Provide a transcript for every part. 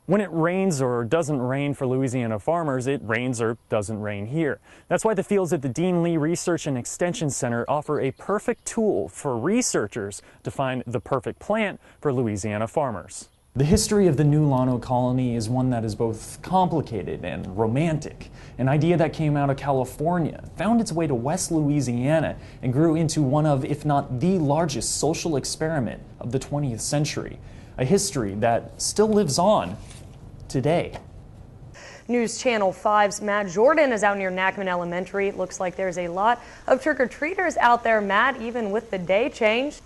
When it rains or doesn't rain for Louisiana farmers, it rains or doesn't rain here. That's why the fields at the Dean Lee Research and Extension Center offer a perfect tool for researchers to find the perfect plant for Louisiana farmers. The history of the New Llano colony is one that is both complicated and romantic. An idea that came out of California, found its way to West Louisiana, and grew into one of, if not the largest social experiment of the 20th century. A history that still lives on today. News Channel 5's Matt Jordan is out near Nachman Elementary. It looks like there's a lot of trick-or-treaters out there, Matt, even with the day change.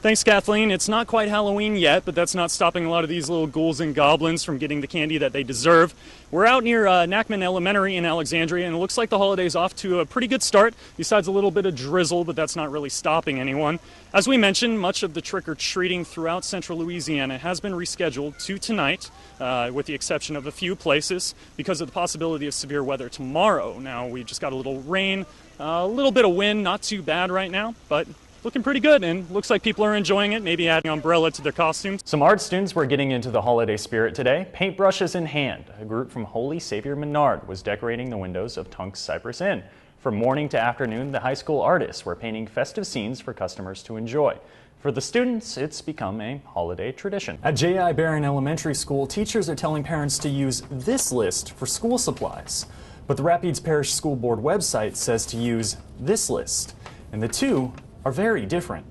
Thanks, Kathleen. It's not quite Halloween yet, but that's not stopping a lot of these little ghouls and goblins from getting the candy that they deserve. We're out near Nachman Elementary in Alexandria, and it looks like the holiday's off to a pretty good start, besides a little bit of drizzle, but that's not really stopping anyone. As we mentioned, much of the trick-or-treating throughout central Louisiana has been rescheduled to tonight, with the exception of a few places, because of the possibility of severe weather tomorrow. Now, we just got a little rain, a little bit of wind, not too bad right now, but looking pretty good, and looks like people are enjoying it, maybe adding an umbrella to their costumes. Some art students were getting into the holiday spirit today, paintbrushes in hand. A group from Holy Savior Menard was decorating the windows of Tunks Cypress Inn. From morning to afternoon, the high school artists were painting festive scenes for customers to enjoy. For the students, it's become a holiday tradition. At J.I. Barron Elementary School, teachers are telling parents to use this list for school supplies. But the Rapides Parish School Board website says to use this list, and the two are very different.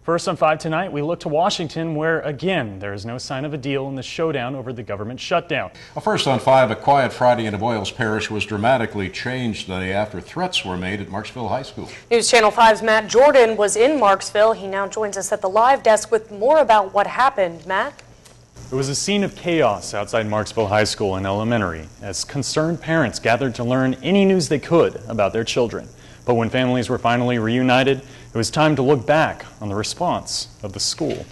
First on 5 tonight, we look to Washington, where again there is no sign of a deal in the showdown over the government shutdown. Well, first on 5, a quiet Friday in Avoyelles Parish was dramatically changed the day after threats were made at Marksville High School. News Channel 5's Matt Jordan was in Marksville. He now joins us at the live desk with more about what happened. Matt? It was a scene of chaos outside Marksville High School and Elementary as concerned parents gathered to learn any news they could about their children. But when families were finally reunited, it was time to look back on the response of the school.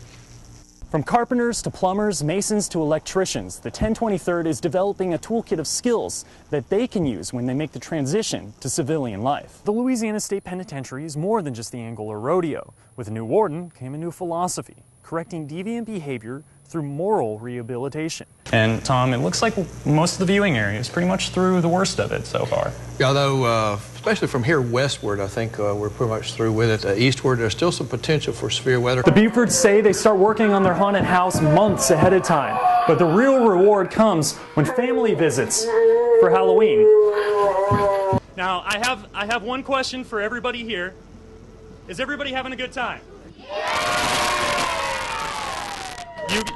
From carpenters to plumbers, masons to electricians, the 1023rd is developing a toolkit of skills that they can use when they make the transition to civilian life. The Louisiana State Penitentiary is more than just the Angola Rodeo. With a new warden came a new philosophy, correcting deviant behavior through moral rehabilitation. And Tom, it looks like most of the viewing area is pretty much through the worst of it so far. Although, especially from here westward, I think we're pretty much through with it. Eastward, there's still some potential for severe weather. The Bufords say they start working on their haunted house months ahead of time, but the real reward comes when family visits for Halloween. Now, I have one question for everybody here. Is everybody having a good time?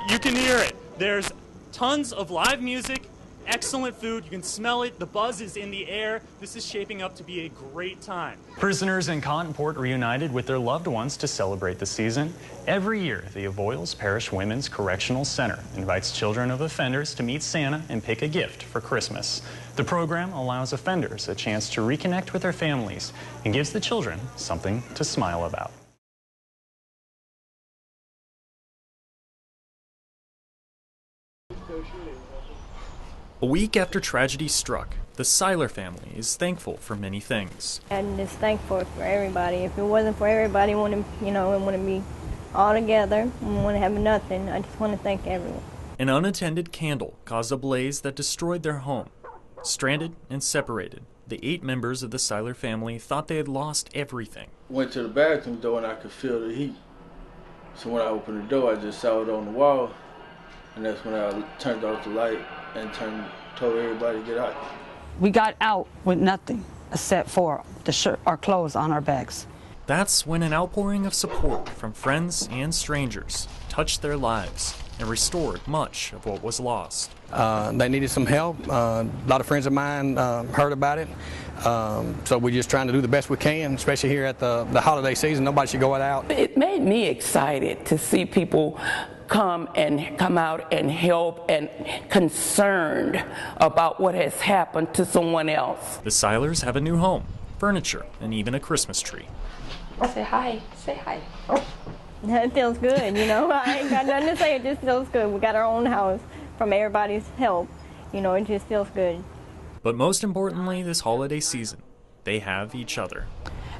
You can hear it. There's tons of live music, excellent food. You can smell it. The buzz is in the air. This is shaping up to be a great time. Prisoners in Cottonport reunited with their loved ones to celebrate the season. Every year, the Avoyelles Parish Women's Correctional Center invites children of offenders to meet Santa and pick a gift for Christmas. The program allows offenders a chance to reconnect with their families and gives the children something to smile about. A week after tragedy struck, the Seiler family is thankful for many things. And just thankful for everybody. If it wasn't for everybody, we wouldn't be all together. We wouldn't have nothing. I just want to thank everyone. An unattended candle caused a blaze that destroyed their home. Stranded and separated, the 8 members of the Seiler family thought they had lost everything. Went to the bathroom door and I could feel the heat. So when I opened the door, I just saw it on the wall. And that's when I turned off the light and told everybody to get out. We got out with nothing except for the shirt, our clothes on our backs. That's when an outpouring of support from friends and strangers touched their lives and restored much of what was lost. They needed some help. A lot of friends of mine heard about it. So we're just trying to do the best we can, especially here at the holiday season. Nobody should go without. It made me excited to see people come out and help and concerned about what has happened to someone else. The Seilers have a new home, furniture, and even a Christmas tree. Say hi. Say hi. It feels good, you know. I ain't got nothing to say. It just feels good. We got our own house from everybody's help. You know, it just feels good. But most importantly, this holiday season, they have each other.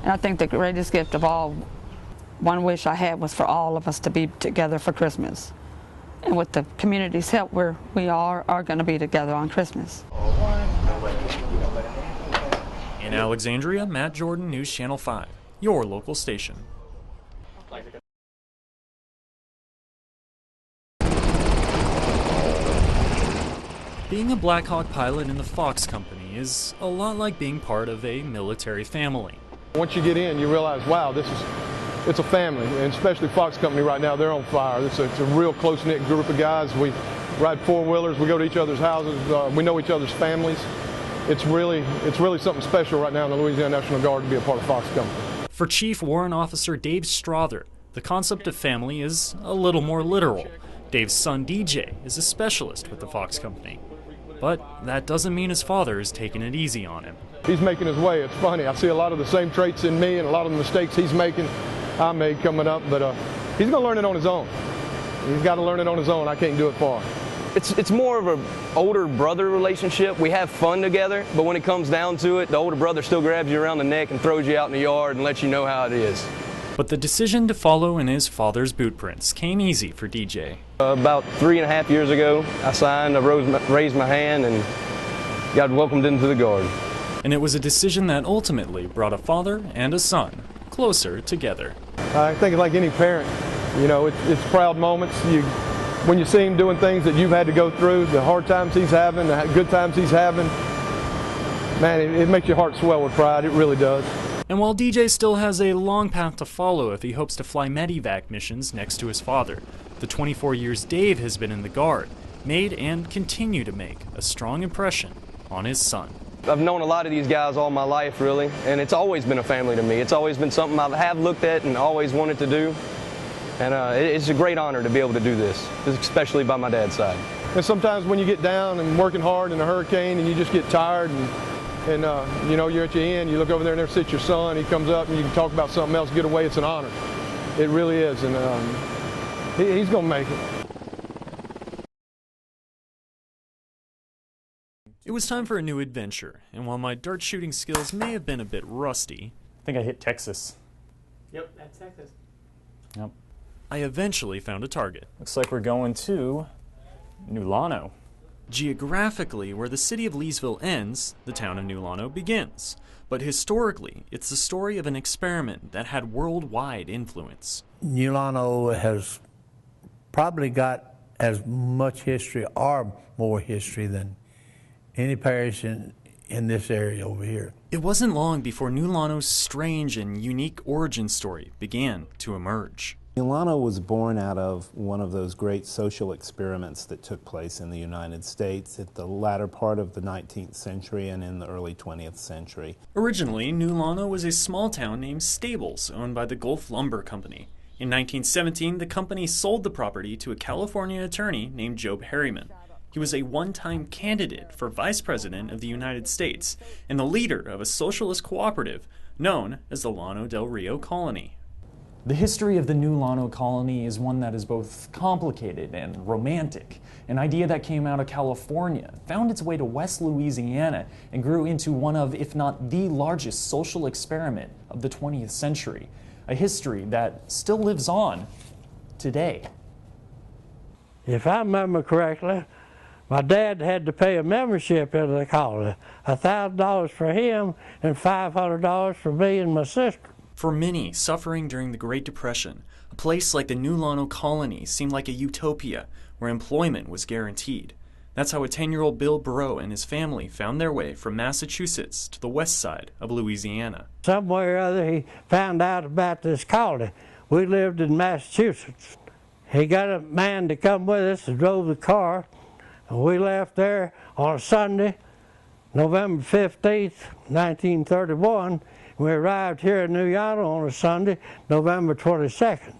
And I think the greatest gift of all, one wish I had was for all of us to be together for Christmas. And with the community's help, we all are going to be together on Christmas. In Alexandria, Matt Jordan, News Channel 5, your local station. Being a Black Hawk pilot in the Fox Company is a lot like being part of a military family. Once you get in, you realize, wow, it's a family, and especially Fox Company right now, they're on fire. It's a real close-knit group of guys. We ride four-wheelers, we go to each other's houses, we know each other's families. It's really something special right now in the Louisiana National Guard to be a part of Fox Company. For Chief Warrant Officer Dave Strother, the concept of family is a little more literal. Dave's son DJ is a specialist with the Fox Company. But that doesn't mean his father is taking it easy on him. He's making his way. It's funny. I see a lot of the same traits in me and a lot of the mistakes he's making, I made coming up, but he's going to learn it on his own. He's got to learn it on his own. I can't do it for him. It's more of an older brother relationship. We have fun together, but when it comes down to it, the older brother still grabs you around the neck and throws you out in the yard and lets you know how it is. But the decision to follow in his father's bootprints came easy for DJ. About 3.5 years ago, I signed, I raised my hand, and got welcomed into the Guard. And it was a decision that ultimately brought a father and a son closer together. I think like any parent, you know, it's proud moments. When you see him doing things that you've had to go through, the hard times he's having, the good times he's having, man, it makes your heart swell with pride. It really does. And while DJ still has a long path to follow if he hopes to fly medevac missions next to his father, the 24 years Dave has been in the Guard made and continue to make a strong impression on his son. I've known a lot of these guys all my life, really, and it's always been a family to me. It's always been something I have looked at and always wanted to do. And it's a great honor to be able to do this, especially by my dad's side. And sometimes when you get down and working hard in a hurricane and you just get tired and you know, you're at your end, you look over there and there sits your son, he comes up and you can talk about something else, get away, it's an honor. It really is, and he's going to make it. It was time for a new adventure, and while my dart shooting skills may have been a bit rusty, I think I hit Texas. Yep, that's Texas. Yep. I eventually found a target. Looks like we're going to New Llano. Geographically, where the city of Leesville ends, the town of New Llano begins. But historically, it's the story of an experiment that had worldwide influence. New Llano has probably got as much history or more history than any parish in this area over here. It wasn't long before New Llano's strange and unique origin story began to emerge. New Llano was born out of one of those great social experiments that took place in the United States at the latter part of the 19th century and in the early 20th century. Originally, New Llano was a small town named Stables, owned by the Gulf Lumber Company. In 1917, the company sold the property to a California attorney named Job Harriman. He was a one-time candidate for Vice President of the United States and the leader of a socialist cooperative known as the Llano del Rio Colony. The history of the New Llano Colony is one that is both complicated and romantic. An idea that came out of California, found its way to West Louisiana, and grew into one of, if not the largest social experiment of the 20th century. A history that still lives on today. If I remember correctly, my dad had to pay a membership into the colony, $1,000 for him and $500 for me and my sister. For many suffering during the Great Depression, a place like the New Llano Colony seemed like a utopia where employment was guaranteed. That's how a 10-year-old Bill Burrow and his family found their way from Massachusetts to the west side of Louisiana. Somewhere or other he found out about this colony. We lived in Massachusetts. He got a man to come with us and drove the car, and we left there on a Sunday, November 15th, 1931. We arrived here in New Llano on a Sunday, November 22nd.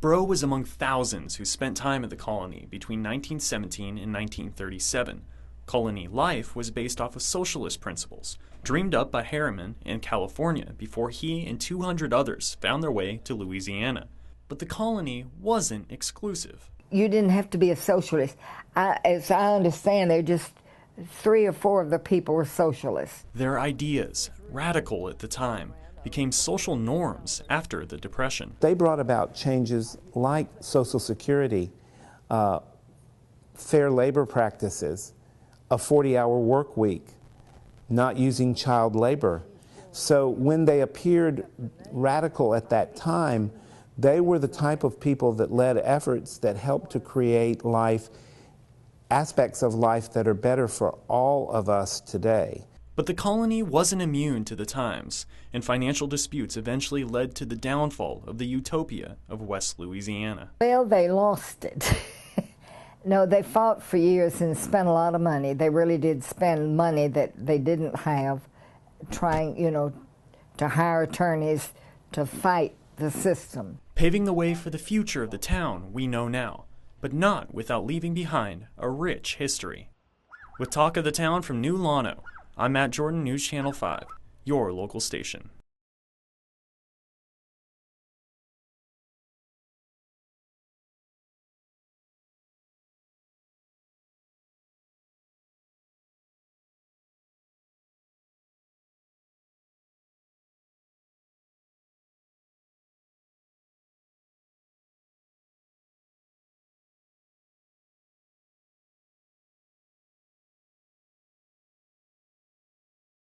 Burrow was among thousands who spent time at the colony between 1917 and 1937. Colony life was based off of socialist principles, dreamed up by Harriman in California before he and 200 others found their way to Louisiana. But the colony wasn't exclusive. You didn't have to be a socialist. As I understand, they're just 3 or 4 of the people were socialists. Their ideas, radical at the time, became social norms after the Depression. They brought about changes like Social Security, fair labor practices, a 40-hour work week, not using child labor. So when they appeared radical at that time, they were the type of people that led efforts that helped to create life, aspects of life that are better for all of us today. But the colony wasn't immune to the times, and financial disputes eventually led to the downfall of the utopia of West Louisiana. Well, they lost it. No, they fought for years and spent a lot of money. They really did spend money that they didn't have, trying, to hire attorneys to fight the system. Paving the way for the future of the town we know now, but not without leaving behind a rich history. With Talk of the Town from New Lano, I'm Matt Jordan, News Channel 5, your local station.